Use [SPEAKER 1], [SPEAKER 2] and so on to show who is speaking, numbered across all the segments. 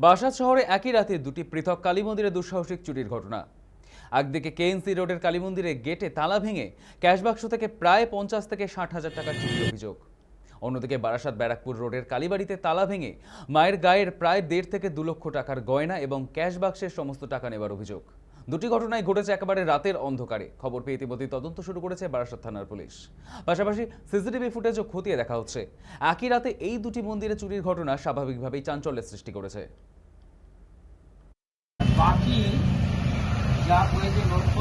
[SPEAKER 1] বারাসাত শহরে একই রাতে দুটি পৃথক কালী মন্দিরে দুঃসাহসিক চুরির ঘটনা। একদিকে কেএনসি রোডের কালী মন্দিরে গেটে তালা ভেঙে ক্যাশ বাক্স থেকে প্রায় 50 থেকে 60 হাজার টাকা চুরির অভিযোগ। অন্যদিকে বারাসাত ব্যারাকপুর রোডের কালীবাড়িতে তালা ভেঙে মায়ের গায়ের প্রায় 1.5 থেকে 2 লক্ষ টাকার গয়না এবং ক্যাশ বাক্সের সমস্ত টাকা নেবার অভিযোগ। দুটি ঘটনাই ঘটেছে একেবারে রাতের অন্ধকারে। খবর পেয়ে ইতিমধ্যেই তদন্ত শুরু করেছে বারাসাত থানার পুলিশ। পাশাপাশি সিসিটিভি ফুটেজও খতিয়ে দেখা হচ্ছে। একই রাতে এই দুটি মন্দিরে চুরির ঘটনা স্বাভাবিকভাবেই চাঞ্চল্যের সৃষ্টি করেছে।
[SPEAKER 2] বাকি যা হয়েছে লক্ষ্য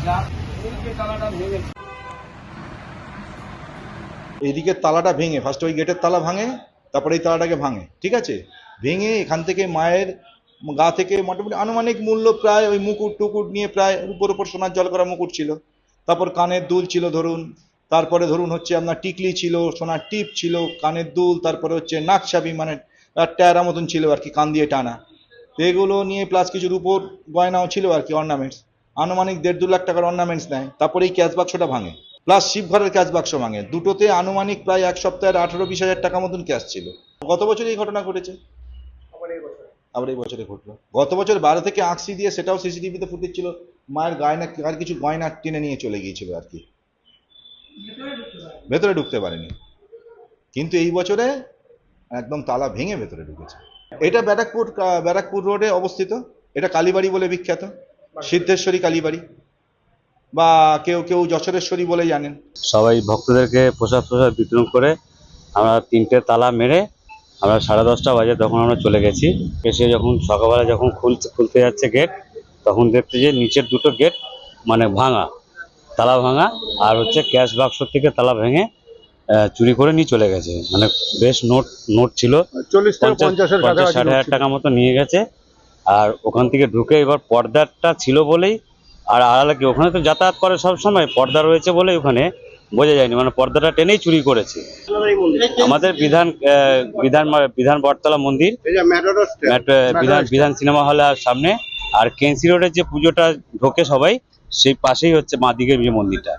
[SPEAKER 2] যা এই তালাটা ভেঙেছে,
[SPEAKER 3] এইদিকে তালাটা ভেঙে ফার্স্ট ওই গেটের তালা ভাঙে, তারপরে এই তালাটাকে ভাঙে, ঠিক আছে। ভেঙে এখান থেকে মায়ের গা থেকে মোটামুটি আনুমানিক মূল্য প্রায় ওই মুকুট টুকুট নিয়ে প্রায় উপর সোনার জল করা মুকুট ছিল, তারপর কানের দুল ছিল ধরুন, তারপরে ধরুন হচ্ছে আপনার টিকলি ছিল, সোনার টিপ ছিল, কানের দুল, তারপরে হচ্ছে নাকছাবি মানে ট্যারা মতন ছিল আর কি, কান দিয়ে টানা। তো এগুলো নিয়ে প্লাস কিছু রূপোর গয়নাও ছিল আর কি, অর্নামেন্টস, আনুমানিক 1.5-2 লাখ টাকার অর্নামেন্টস নেয়। তারপরে এই ক্যাশ বাক্সটা ভাঙে, প্লাস শিবঘরের ক্যাশ বাক্স ভাঙে। দুটোতে আনুমানিক প্রায় এক সপ্তাহের 18-20 হাজার টাকা মতন ক্যাশ ছিল। গত বছর এই ঘটনা ঘটেছে, আবার এই বছরে ঘটলো। গত বছর 12 থেকে আঁকসি দিয়ে, সেটাও সিসিটিভিতে ফুটেজ ছিল, মায়ের গয়না আর কিছু গয়না টেনে নিয়ে চলে গিয়েছিল আর কি, ভেতরে ঢুকতে পারেনি। কিন্তু এই বছরে একদম তালা ভেঙে ভেতরে ঢুকেছে। এটা ব্যারাকপুর রোডে অবস্থিত। এটা কালীবাড়ি বলে বিখ্যাত, সিদ্ধেশ্বরী কালীবাড়ি, বা কেউ কেউ যশোরেশ্বরী বলে জানেন।
[SPEAKER 4] সবাই ভক্তদেরকে প্রসাদ বিতরণ করে আমরা 3টে তালা মেরে আমরা 10:30 বাজে তখন আমরা চলে গেছি। এসে যখন সকালবেলা যখন খুলতে যাচ্ছে গেট, তখন দেখতে যে নিচের দুটো গেট মানে ভাঙা, তালা ভাঙা, আর হচ্ছে ক্যাশ বাক্স থেকে তালা ভেঙে চুরি করে নিয়ে চলে গেছে। মানে বেশ নোট ছিল, 50-60 টাকা মতো নিয়ে গেছে। আর ওখান থেকে ঢুকে এবার পর্দাটা ছিল বলেই, আর আড়ালে কি ওখানে তো যাতায়াত করে সব সময়, পর্দা রয়েছে বলেই ওখানে বোঝা যায়নি, মানে পর্দাটা টেনেই চুরি করেছে। আমাদের বিধান বটতলা মন্দির, বিধান সিনেমা হলের সামনে, আর কেএনসি রোডের যে পুজোটা ঢোকে সবাই, সেই পাশেই হচ্ছে মা দিঘির যে মন্দিরটা।